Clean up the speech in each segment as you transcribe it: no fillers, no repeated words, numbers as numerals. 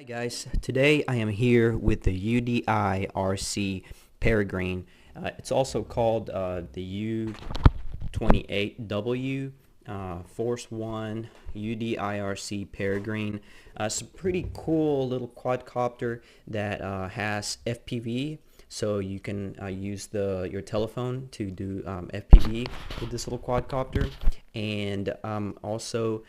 Hi guys, today I am here with the UDI RC Peregrine. It's also called the U28W Force 1 UDI RC Peregrine. It's a pretty cool little quadcopter that has FPV, so you can use your telephone to do FPV with this little quadcopter, and also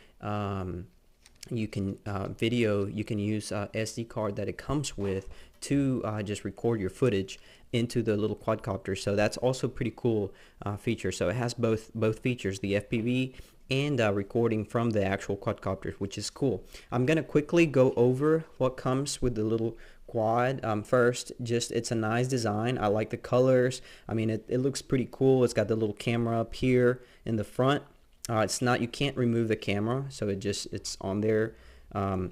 you can you can use SD card that it comes with to just record your footage into the little quadcopter. So that's also pretty cool feature. So it has both features, the FPV and recording from the actual quadcopter, which is cool. I'm gonna quickly go over what comes with the little quad. First, just it's a nice design. I like the colors. I mean, it looks pretty cool. It's got the little camera up here in the front. It's not, you can't remove the camera, so it's on there. And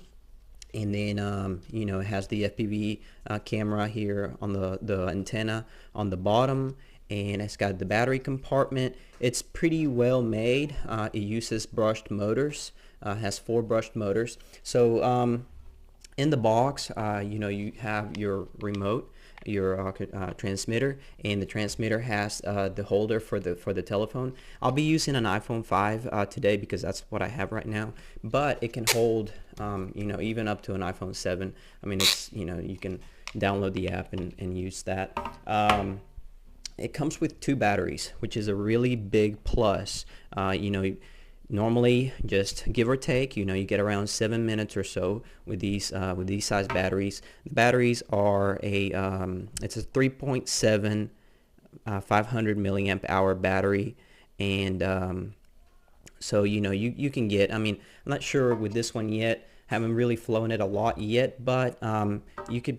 then you know, it has the FPV camera here on the antenna on the bottom, and it's got the battery compartment. It's pretty well made. It uses brushed motors, has 4 brushed motors. So in the box, you know, you have your remote, your transmitter, and the transmitter has the holder for the telephone. I'll be using an iPhone 5 today because that's what I have right now, but it can hold you know, even up to an iPhone 7. I mean, it's, you know, you can download the app and use that. It comes with 2 batteries, which is a really big plus. You know, normally, just give or take, you know, you get around 7 minutes or so with these size batteries. The batteries are it's a 3.7 500 milliamp hour battery, and so you know, you can get, I mean, I'm not sure with this one yet, haven't really flown it a lot yet, but you could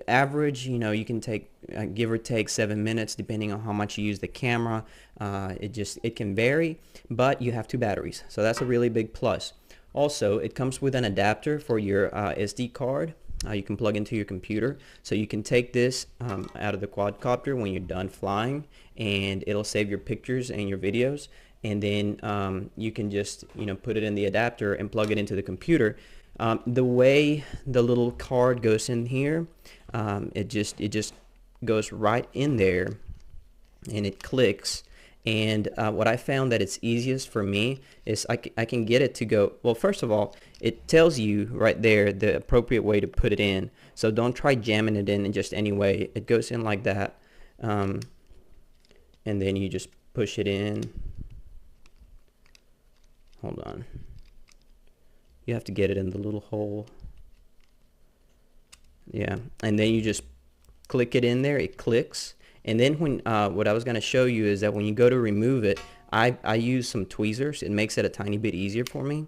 average, you know, you can take give or take 7 minutes depending on how much you use the camera. It can vary, but you have 2 batteries, so that's a really big plus. Also, it comes with an adapter for your SD card. You can plug into your computer, so you can take this out of the quadcopter when you're done flying, and it'll save your pictures and your videos, and then you can just, you know, put it in the adapter and plug it into the computer. The way the little card goes in here, it just goes right in there, and it clicks. And what I found that it's easiest for me is I can get it to go, well, first of all, it tells you right there the appropriate way to put it in, so don't try jamming it in just any way. It goes in like that, and then you just push it in. Hold on, you have to get it in the little hole. Yeah, and then you just click it in there, it clicks. And then when what I was going to show you is that when you go to remove it, I use some tweezers. It makes it a tiny bit easier for me.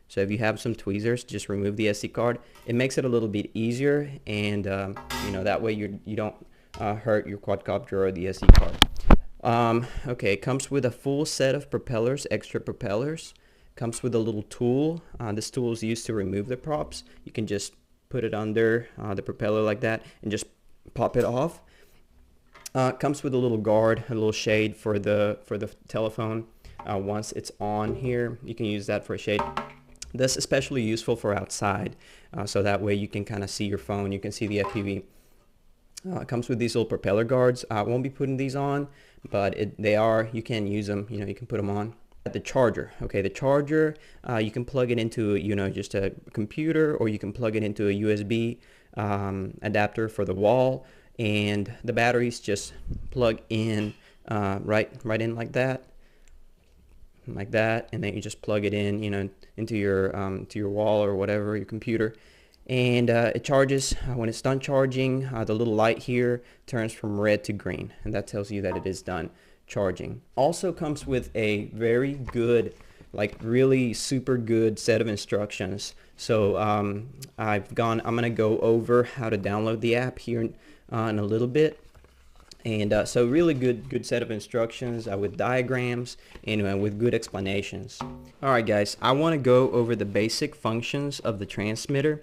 So if you have some tweezers, just remove the SD card. It makes it a little bit easier, and you know, that way you don't hurt your quadcopter or the SD card. Okay, it comes with a full set of propellers, extra propellers. Comes with a little tool. This tool is used to remove the props. You can just put it under the propeller like that and just pop it off. Comes with a little guard, a little shade for the telephone. Once it's on here, you can use that for a shade. That's especially useful for outside, so that way you can kind of see your phone, you can see the FPV. It comes with these little propeller guards. I won't be putting these on, but you can use them, you know, you can put them on. The charger, okay, the charger, you can plug it into, you know, just a computer, or you can plug it into a USB adapter for the wall, and the batteries just plug in right in like that, and then you just plug it in, you know, into your wall or whatever, your computer, and it charges. When it's done charging, the little light here turns from red to green, and that tells you that it is done charging. Also comes with a very good, like really super good set of instructions. So I'm gonna go over how to download the app here in a little bit, and so really good set of instructions with diagrams and with good explanations. Alright guys, I want to go over the basic functions of the transmitter.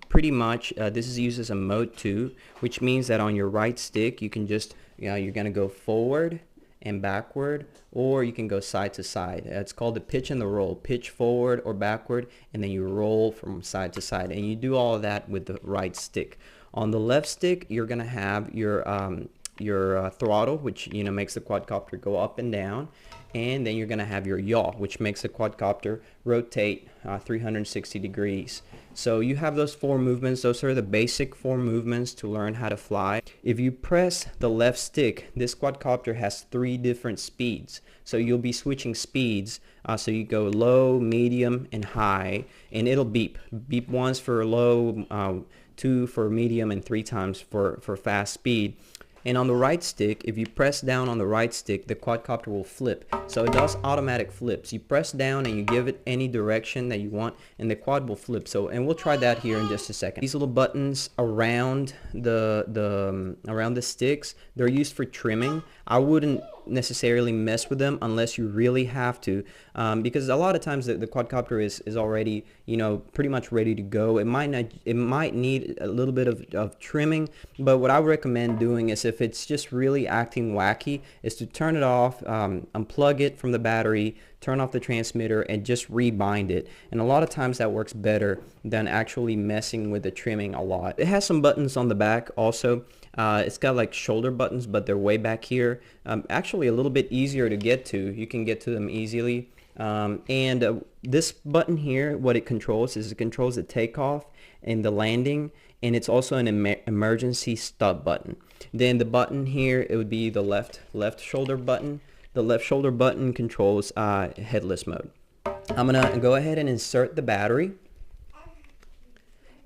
Pretty much this is used as a mode 2, which means that on your right stick you can just, you're gonna go forward, and backward, or you can go side to side. It's called the pitch and the roll. Pitch forward or backward, and then you roll from side to side, and you do all of that with the right stick. On the left stick, you're gonna have your throttle, which makes the quadcopter go up and down, and then you're going to have your yaw, which makes the quadcopter rotate 360 degrees. So you have those 4 movements. Those are the basic 4 movements to learn how to fly. If you press the left stick, this quadcopter has 3 different speeds. So you'll be switching speeds. So you go low, medium, and high, and it'll beep. Beep once for low, 2 for medium, and 3 times for fast speed. And on the right stick, if you press down on the right stick, the quadcopter will flip. So it does automatic flips. You press down and you give it any direction that you want, and the quad will flip. And we'll try that here in just a second. These little buttons around the sticks, they're used for trimming. I wouldn't necessarily mess with them unless you really have to, because a lot of times the quadcopter is already pretty much ready to go. It might need a little bit of trimming, but what I would recommend doing is, if it's just really acting wacky, is to turn it off, unplug it from the battery, turn off the transmitter, and just rebind it. And a lot of times that works better than actually messing with the trimming a lot. It has some buttons on the back also. It's got like shoulder buttons, but they're way back here. Actually a little bit easier to get to. You can get to them easily. This button here, what it controls is it controls the takeoff and the landing, and it's also an emergency stop button. Then the button here, it would be the left shoulder button. The left shoulder button controls headless mode. I'm gonna go ahead and insert the battery.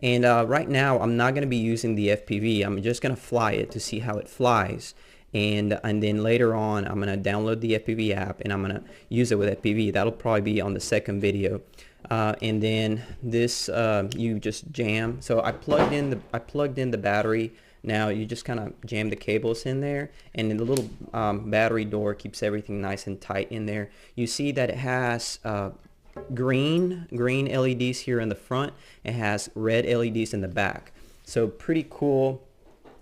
And right now I'm not going to be using the FPV. I'm just going to fly it to see how it flies, and then later on I'm going to download the FPV app and I'm going to use it with FPV. That'll probably be on the second video. And then this you just jam. So I plugged in the battery. Now you just kind of jam the cables in there, and then the little battery door keeps everything nice and tight in there. You see that it has green LEDs here in the front. It has red LEDs in the back. So pretty cool.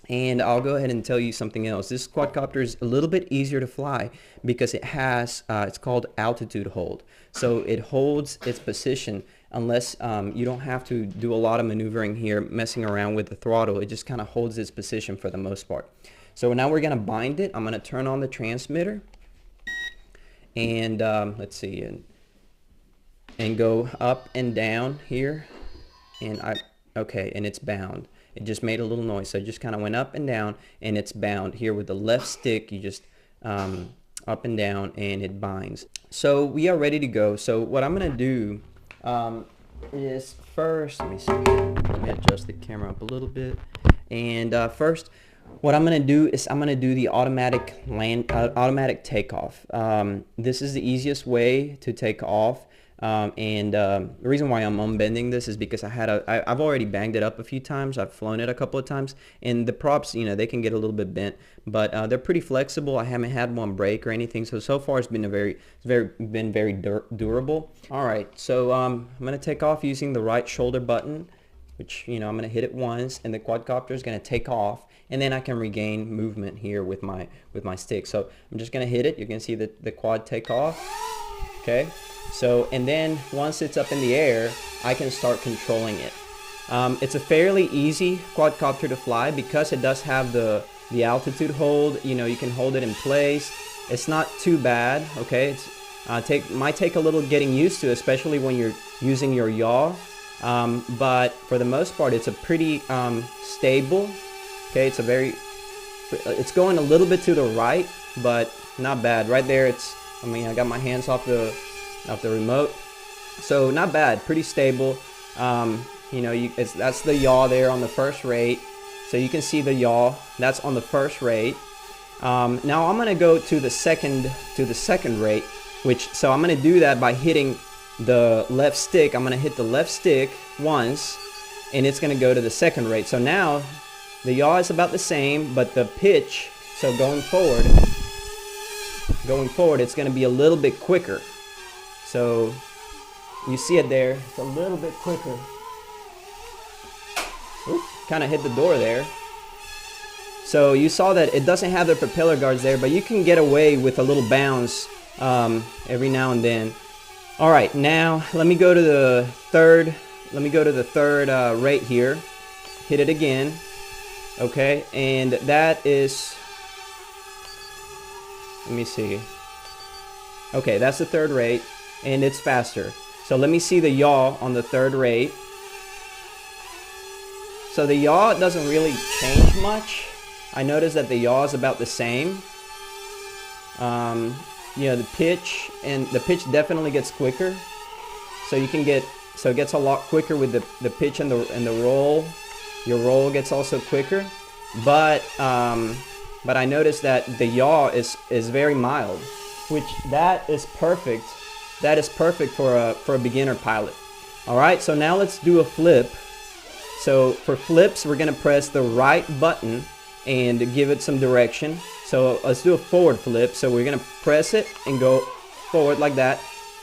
And I'll go ahead and tell you something else. This quadcopter is a little bit easier to fly because it has it's called altitude hold. So it holds its position unless you don't have to do a lot of maneuvering here, messing around with the throttle. It just kind of holds its position for the most part. So now we're going to bind it. I'm going to turn on the transmitter, and let's see, and go up and down here, and okay, and it's bound. It just made a little noise, so it just kind of went up and down, and it's bound here with the left stick. You just up and down, and it binds. So we are ready to go. So what I'm gonna do is first, let me see here. Let me adjust the camera up a little bit, and first what I'm going to do is I'm going to do the automatic takeoff. This is the easiest way to take off. The reason why I'm unbending this is because I've already banged it up a few times. I've flown it a couple of times, and the props, they can get a little bit bent, but they're pretty flexible. I haven't had one break or anything, so far it's been very durable. All right, so I'm going to take off using the right shoulder button, which I'm going to hit it once, and the quadcopter is going to take off, and then I can regain movement here with my stick. So I'm just going to hit it. You can see the quad take off. Okay. So, and then once it's up in the air, I can start controlling it. It's a fairly easy quadcopter to fly because it does have the altitude hold. You can hold it in place. It's not too bad. Okay, might take a little getting used to, especially when you're using your yaw. But for the most part, it's a pretty stable. Okay, it's going a little bit to the right, but not bad. Right there, I got my hands off the remote, so not bad, pretty stable. That's the yaw there on the first rate, so you can see the yaw that's on the first rate. Now I'm gonna go to the second rate, so I'm gonna do that by hitting the left stick. I'm gonna hit the left stick once, and it's gonna go to the second rate. So now the yaw is about the same, but the pitch, so going forward, it's gonna be a little bit quicker. So you see it there, it's a little bit quicker. Kind of hit the door there. So you saw that it doesn't have the propeller guards there, but you can get away with a little bounce every now and then. All right, now let me go to the third. Let me go to the third rate here. Hit it again. Okay, and that is. Let me see. Okay, that's the third rate, and it's faster. So let me see the yaw on the third rate. So the yaw doesn't really change much. I noticed that the yaw is about the same. You know, the pitch definitely gets quicker. So you can get, so it gets a lot quicker with the pitch and the roll. Your roll gets also quicker, but I noticed that the yaw is very mild, which that is perfect. That is perfect for a beginner pilot. All right, so now let's do a flip. So for flips, we're gonna press the right button and give it some direction. So let's do a forward flip. So we're gonna press it and go forward like that.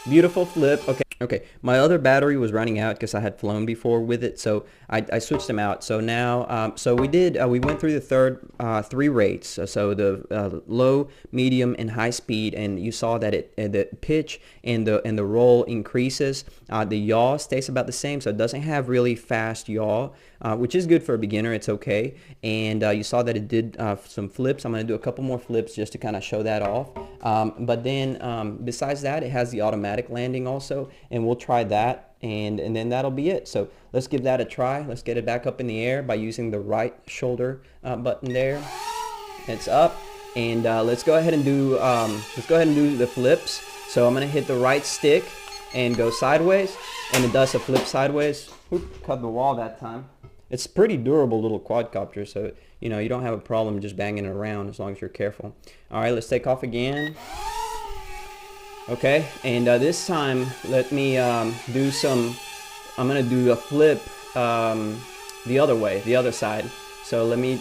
Beautiful flip. Okay, my other battery was running out because I had flown before with it, so I switched them out. So now, so we went through the third three rates. So the low, medium, and high speed, and you saw that the pitch and the roll increases. The yaw stays about the same, so it doesn't have really fast yaw, which is good for a beginner. It's okay. And you saw that it did some flips. I'm gonna do a couple more flips just to kind of show that off. But then besides that, it has the automatic landing also, and we'll try that, and then that'll be it. So let's give that a try. Let's get it back up in the air by using the right shoulder button there. It's up, and let's go ahead and do the flips. So I'm gonna hit the right stick and go sideways, and it does a flip sideways. Oop, cut the wall that time. It's pretty durable little quadcopter, so you know you don't have a problem just banging it around as long as you're careful. All right, let's take off again. Okay, and this time let me do some. I'm gonna do a flip the other way, the other side. So let me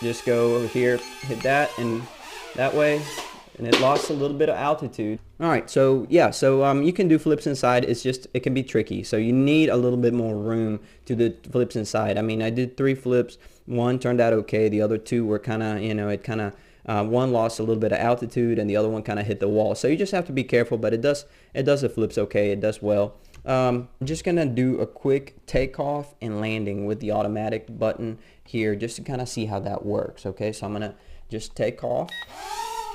just go over here, hit that and that way, and it lost a little bit of altitude. All right, so yeah, so you can do flips inside. It's just, it can be tricky. So you need a little bit more room to do flips inside. I mean, I did 3 flips. One turned out okay. The other 2 were kind of, you know, it kind of, one lost a little bit of altitude and the other one kind of hit the wall. So you just have to be careful, but it does the flips okay. It does well. I'm just gonna do a quick takeoff and landing with the automatic button here just to kind of see how that works. Okay, so I'm gonna just take off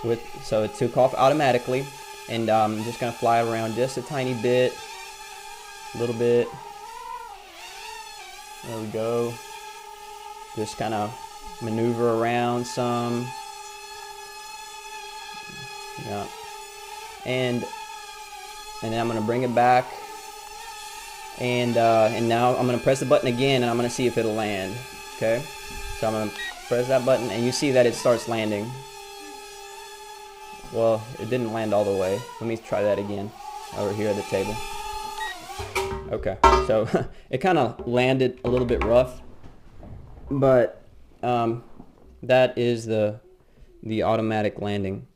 with, so it took off automatically, and I'm just gonna fly around just a tiny bit, a little bit. There we go. Just kind of maneuver around some. Yeah, and then I'm gonna bring it back, and now I'm gonna press the button again, and I'm gonna see if it'll land. Okay, so I'm gonna press that button, and you see that it starts landing. Well, it didn't land all the way. Let me try that again over here at the table. Okay, so it kind of landed a little bit rough, but that is the automatic landing.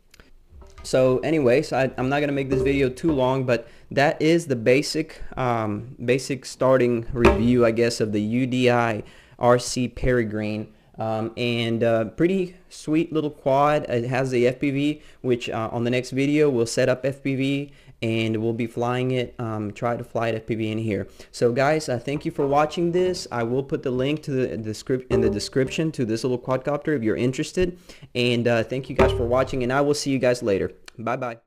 So anyways, I'm not gonna make this video too long, but that is the basic starting review, I guess, of the UDI RC Peregrine. Pretty sweet little quad. It has the FPV, which on the next video we'll set up FPV and we'll be flying it, try to fly it FPV in here. So guys, thank you for watching this. I will put the link to the description to this little quadcopter if you're interested, and thank you guys for watching, and I will see you guys later. Bye bye.